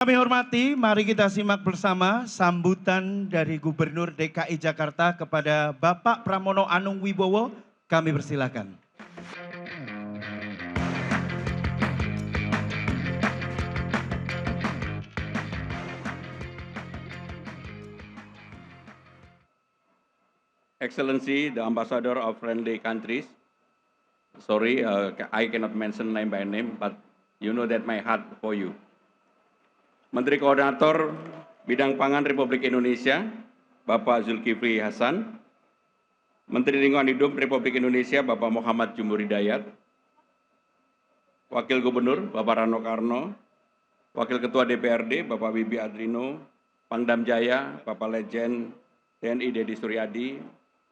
Kami hormati, mari kita simak bersama sambutan dari Gubernur DKI Jakarta kepada Bapak Pramono Anung Wibowo. Kami persilakan. Excellency, the Ambassador of friendly countries. Sorry, I cannot mention name by name, but you know that my heart for you. Menteri Koordinator Bidang Pangan Republik Indonesia, Bapak Zulkifli Hasan. Menteri Lingkungan Hidup Republik Indonesia, Bapak Muhammad Jumur Hidayat. Wakil Gubernur, Bapak Rano Karno. Wakil Ketua DPRD, Bapak Bibi Adrino. Pangdam Jaya, Bapak Legend TNI Dedi Suryadi.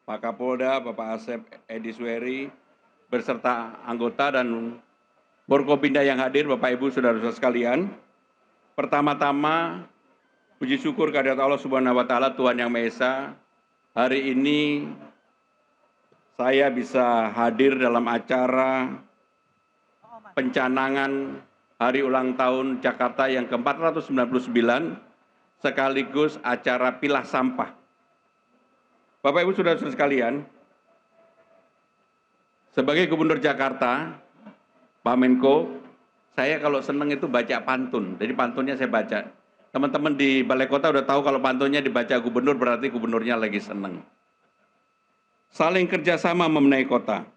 Pak Kapolda, Bapak Asep Edi Sueri, beserta anggota dan Forkopimda yang hadir, Bapak Ibu Saudara-saudara sekalian. Pertama-tama, puji syukur kehadirat Allah Subhanahu wa Ta'ala, Tuhan Yang Maha Esa. Hari ini saya bisa hadir dalam acara pencanangan Hari Ulang Tahun Jakarta yang ke-499 sekaligus acara pilah sampah. Bapak Ibu Saudara-saudara sekalian, sebagai Gubernur Jakarta, Pak Menko, saya kalau seneng itu baca pantun, jadi pantunnya saya baca. Teman-teman di Balai Kota udah tahu kalau pantunnya dibaca gubernur berarti gubernurnya lagi seneng. Saling kerjasama membenahi kota,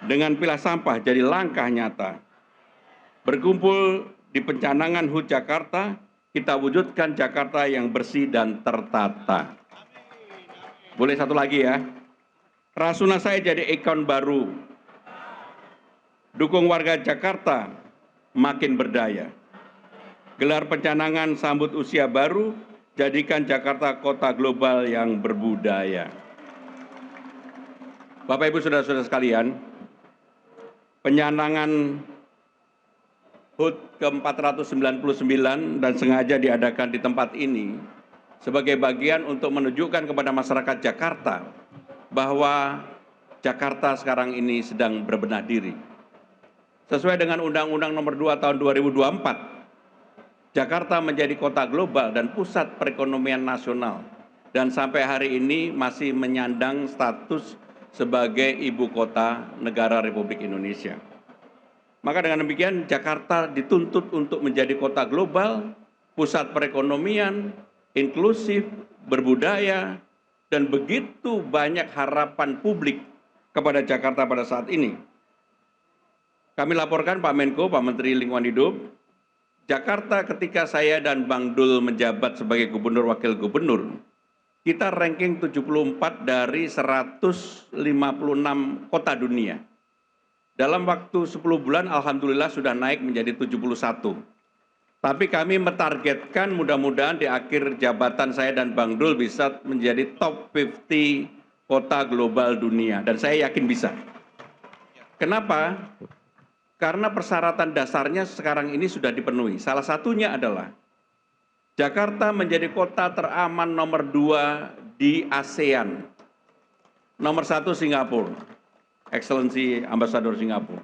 dengan pilah sampah jadi langkah nyata. Berkumpul di pencanangan HUT Jakarta, kita wujudkan Jakarta yang bersih dan tertata. Boleh satu lagi ya. Rasuna saya jadi ikon baru. Dukung warga Jakarta makin berdaya. Gelar pencanangan sambut usia baru, jadikan Jakarta kota global yang berbudaya. Bapak Ibu Saudara-saudara sekalian, pencanangan HUT ke-499 dan sengaja diadakan di tempat ini sebagai bagian untuk menunjukkan kepada masyarakat Jakarta bahwa Jakarta sekarang ini sedang berbenah diri. Sesuai dengan Undang-Undang Nomor 2 Tahun 2024, Jakarta menjadi kota global dan pusat perekonomian nasional dan sampai hari ini masih menyandang status sebagai ibu kota negara Republik Indonesia. Maka dengan demikian Jakarta dituntut untuk menjadi kota global, pusat perekonomian, inklusif, berbudaya, dan begitu banyak harapan publik kepada Jakarta pada saat ini. Kami laporkan Pak Menko, Pak Menteri Lingkungan Hidup, Jakarta ketika saya dan Bang Dul menjabat sebagai Gubernur Wakil Gubernur, kita ranking 74 dari 156 kota dunia. Dalam waktu 10 bulan, Alhamdulillah sudah naik menjadi 71. Tapi kami mentargetkan mudah-mudahan di akhir jabatan saya dan Bang Dul bisa menjadi top 50 kota global dunia. Dan saya yakin bisa. Kenapa? Karena persyaratan dasarnya sekarang ini sudah dipenuhi. Salah satunya adalah Jakarta menjadi kota teraman nomor 2 di ASEAN. Nomor 1 Singapura. Excellency Ambassador Singapura.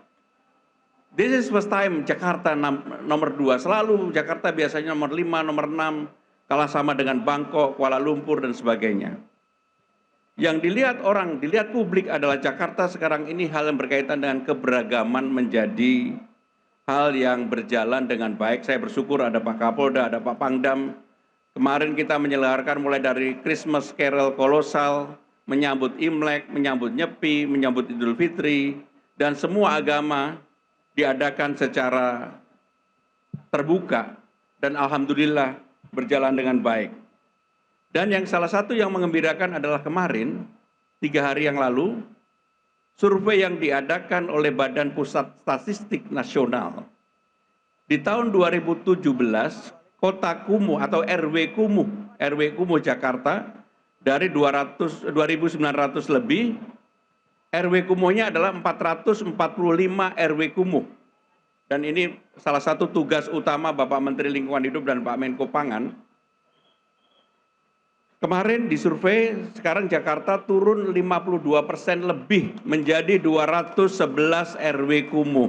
This is first time Jakarta nomor 2. Selalu Jakarta biasanya nomor 5, nomor 6, kalah sama dengan Bangkok, Kuala Lumpur, dan sebagainya. Yang dilihat orang, dilihat publik adalah Jakarta sekarang ini hal yang berkaitan dengan keberagaman menjadi hal yang berjalan dengan baik. Saya bersyukur ada Pak Kapolda, ada Pak Pangdam. Kemarin kita menyelenggarakan mulai dari Christmas Carol kolosal, menyambut Imlek, menyambut Nyepi, menyambut Idul Fitri, dan semua agama diadakan secara terbuka dan alhamdulillah berjalan dengan baik. Dan yang salah satu yang mengembirakan adalah kemarin, 3 hari yang lalu, survei yang diadakan oleh Badan Pusat Statistik Nasional. Di tahun 2017, Kota Kumuh atau RW Kumuh Jakarta dari 2.900 lebih, RW kumuhnya adalah 445 RW kumuh. Dan ini salah satu tugas utama Bapak Menteri Lingkungan Hidup dan Pak Menko Pangan. Kemarin disurvei, sekarang Jakarta turun 52% lebih menjadi 211 RW kumuh.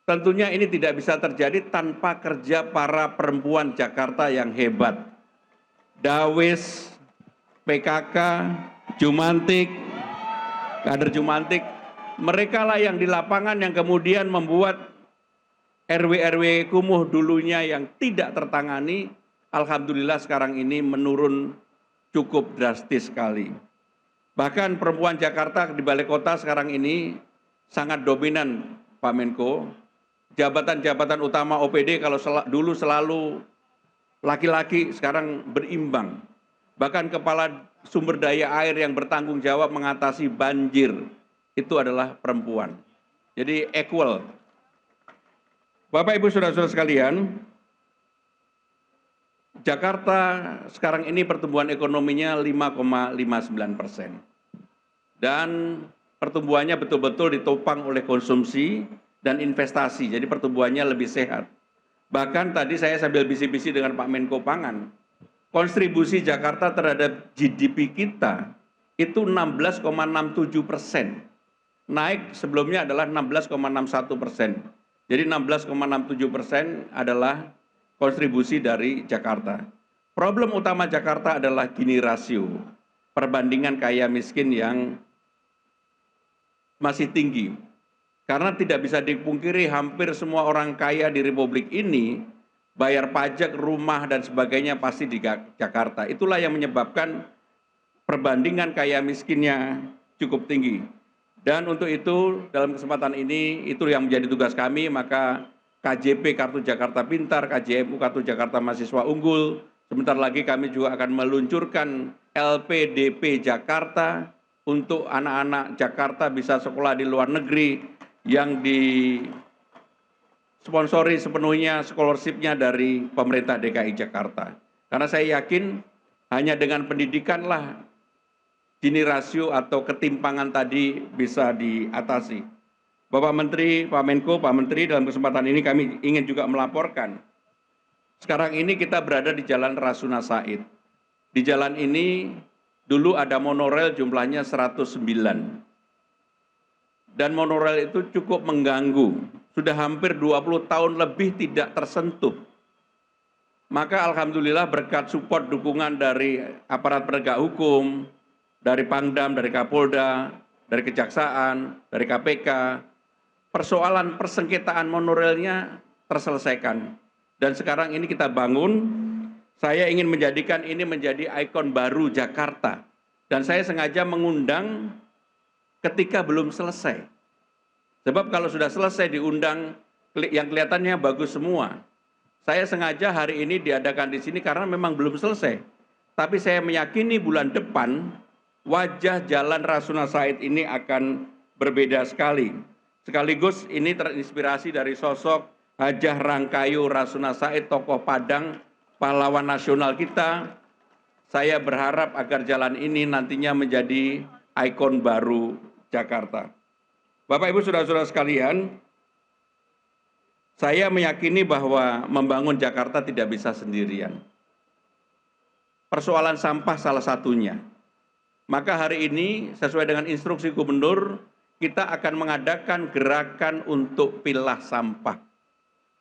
Tentunya ini tidak bisa terjadi tanpa kerja para perempuan Jakarta yang hebat. Dawes, PKK, Jumantik, kader Jumantik, mereka lah yang di lapangan yang kemudian membuat RW-RW kumuh dulunya yang tidak tertangani, alhamdulillah sekarang ini menurun cukup drastis sekali. Bahkan perempuan Jakarta di balai kota sekarang ini sangat dominan, Pak Menko. Jabatan-jabatan utama OPD kalau dulu selalu laki-laki, sekarang berimbang. Bahkan kepala sumber daya air yang bertanggung jawab mengatasi banjir, itu adalah perempuan. Jadi equal. Bapak Ibu Saudara-saudara sekalian, Jakarta sekarang ini pertumbuhan ekonominya 5,59%. Dan pertumbuhannya betul-betul ditopang oleh konsumsi dan investasi, jadi pertumbuhannya lebih sehat. Bahkan tadi saya sambil bisi-bisi dengan Pak Menko Pangan, kontribusi Jakarta terhadap GDP kita itu 16,67%. Naik sebelumnya adalah 16,61%. Jadi 16,67% adalah kontribusi dari Jakarta. Problem utama Jakarta adalah Gini rasio, perbandingan kaya miskin yang masih tinggi. Karena tidak bisa dipungkiri hampir semua orang kaya di Republik ini bayar pajak, rumah, dan sebagainya pasti di Jakarta. Itulah yang menyebabkan perbandingan kaya miskinnya cukup tinggi. Dan untuk itu, dalam kesempatan ini, itu yang menjadi tugas kami, maka KJP Kartu Jakarta Pintar, KJMU Kartu Jakarta Mahasiswa Unggul, sebentar lagi kami juga akan meluncurkan LPDP Jakarta untuk anak-anak Jakarta bisa sekolah di luar negeri yang disponsori sepenuhnya scholarship-nya dari pemerintah DKI Jakarta. Karena saya yakin hanya dengan pendidikanlah Gini rasio atau ketimpangan tadi bisa diatasi. Bapak Menteri, Pak Menko, Pak Menteri, dalam kesempatan ini kami ingin juga melaporkan. Sekarang ini kita berada di Jalan Rasuna Said. Di jalan ini dulu ada monorail jumlahnya 109. Dan monorail itu cukup mengganggu. Sudah hampir 20 tahun lebih tidak tersentuh. Maka alhamdulillah berkat support dukungan dari aparat penegak hukum, dari Pangdam, dari Kapolda, dari Kejaksaan, dari KPK, persoalan persengketaan monorailnya terselesaikan. Dan sekarang ini kita bangun, saya ingin menjadikan ini menjadi ikon baru Jakarta. Dan saya sengaja mengundang ketika belum selesai. Sebab kalau sudah selesai diundang, yang kelihatannya bagus semua. Saya sengaja hari ini diadakan di sini karena memang belum selesai. Tapi saya meyakini bulan depan, wajah Jalan Rasuna Said ini akan berbeda sekali. Sekaligus ini terinspirasi dari sosok Hajah Rangkayo Rasuna Said, tokoh Padang, pahlawan nasional kita. Saya berharap agar jalan ini nantinya menjadi ikon baru Jakarta. Bapak Ibu Saudara-saudara sekalian, saya meyakini bahwa membangun Jakarta tidak bisa sendirian. Persoalan sampah salah satunya. Maka hari ini sesuai dengan instruksi Gubernur, kita akan mengadakan gerakan untuk pilah sampah.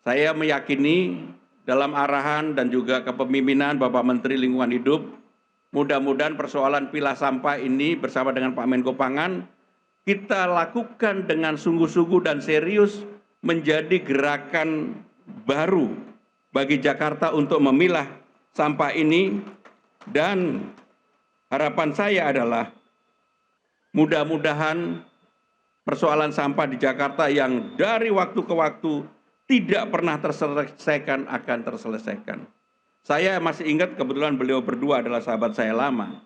Saya meyakini dalam arahan dan juga kepemimpinan Bapak Menteri Lingkungan Hidup, mudah-mudahan persoalan pilah sampah ini bersama dengan Pak Menko Pangan, kita lakukan dengan sungguh-sungguh dan serius menjadi gerakan baru bagi Jakarta untuk memilah sampah ini. Dan harapan saya adalah mudah-mudahan persoalan sampah di Jakarta yang dari waktu ke waktu tidak pernah terselesaikan akan terselesaikan. Saya masih ingat kebetulan beliau berdua adalah sahabat saya lama.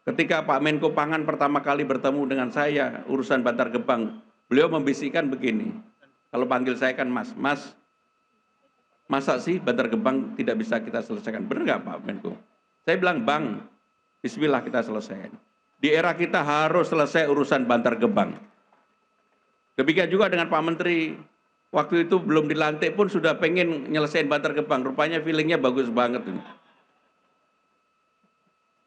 Ketika Pak Menko Pangan pertama kali bertemu dengan saya urusan Bantar Gebang, beliau membisikkan begini. Kalau panggil saya kan Mas, masa sih Bantar Gebang tidak bisa kita selesaikan? Benar nggak Pak Menko? Saya bilang, Bang, bismillah kita selesaikan. Di era kita harus selesai urusan Bantar Gebang. Demikian juga dengan Pak Menteri, waktu itu belum dilantik pun sudah pengen nyelesain Bantar Gebang. Rupanya feelingnya bagus banget.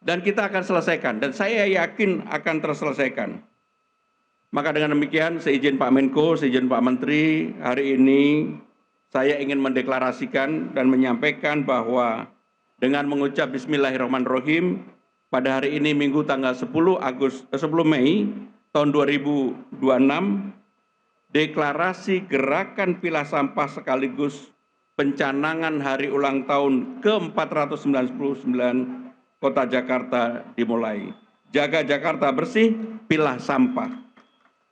Dan kita akan selesaikan, dan saya yakin akan terselesaikan. Maka dengan demikian, seizin Pak Menko, seizin Pak Menteri, hari ini saya ingin mendeklarasikan dan menyampaikan bahwa dengan mengucap Bismillahirrahmanirrahim, pada hari ini Minggu tanggal 10 Mei tahun 2026, deklarasi gerakan pilah sampah sekaligus pencanangan hari ulang tahun ke-499 Kota Jakarta dimulai. Jaga Jakarta bersih, pilah sampah.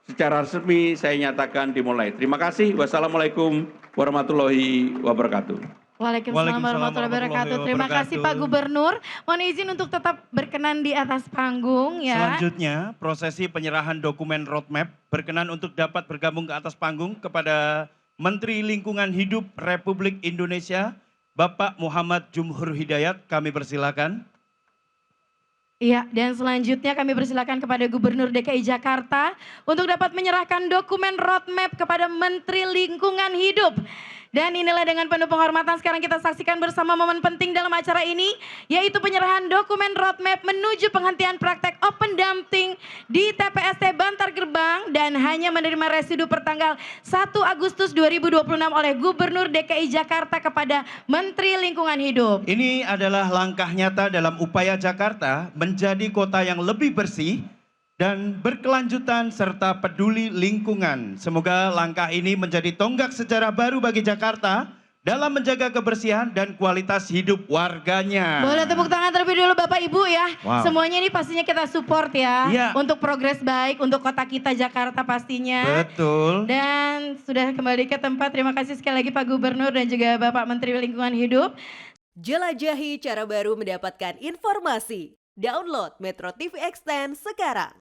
Secara resmi saya nyatakan dimulai. Terima kasih. Wassalamualaikum warahmatullahi wabarakatuh. Waalaikumsalam warahmatullahi wabarakatuh. Terima kasih Pak Gubernur. Mohon izin untuk tetap berkenan di atas panggung ya. Selanjutnya, prosesi penyerahan dokumen roadmap berkenan untuk dapat bergabung ke atas panggung kepada Menteri Lingkungan Hidup Republik Indonesia, Bapak Muhammad Jumhur Hidayat. Kami persilakan. Iya, dan selanjutnya kami persilakan kepada Gubernur DKI Jakarta untuk dapat menyerahkan dokumen roadmap kepada Menteri Lingkungan Hidup. Dan inilah dengan penuh penghormatan sekarang kita saksikan bersama momen penting dalam acara ini, yaitu penyerahan dokumen roadmap menuju penghentian praktek open dumping di TPST Bantar Gebang dan hanya menerima residu pertanggal 1 Agustus 2026 oleh Gubernur DKI Jakarta kepada Menteri Lingkungan Hidup. Ini adalah langkah nyata dalam upaya Jakarta menjadi kota yang lebih bersih dan berkelanjutan serta peduli lingkungan. Semoga langkah ini menjadi tonggak sejarah baru bagi Jakarta dalam menjaga kebersihan dan kualitas hidup warganya. Boleh tepuk tangan terlebih dulu Bapak Ibu ya. Wow. Semuanya ini pastinya kita support ya. Iya. Untuk progres baik untuk kota kita Jakarta pastinya. Betul. Dan sudah kembali ke tempat. Terima kasih sekali lagi Pak Gubernur dan juga Bapak Menteri Lingkungan Hidup. Jelajahi cara baru mendapatkan informasi. Download Metro TV Extend sekarang.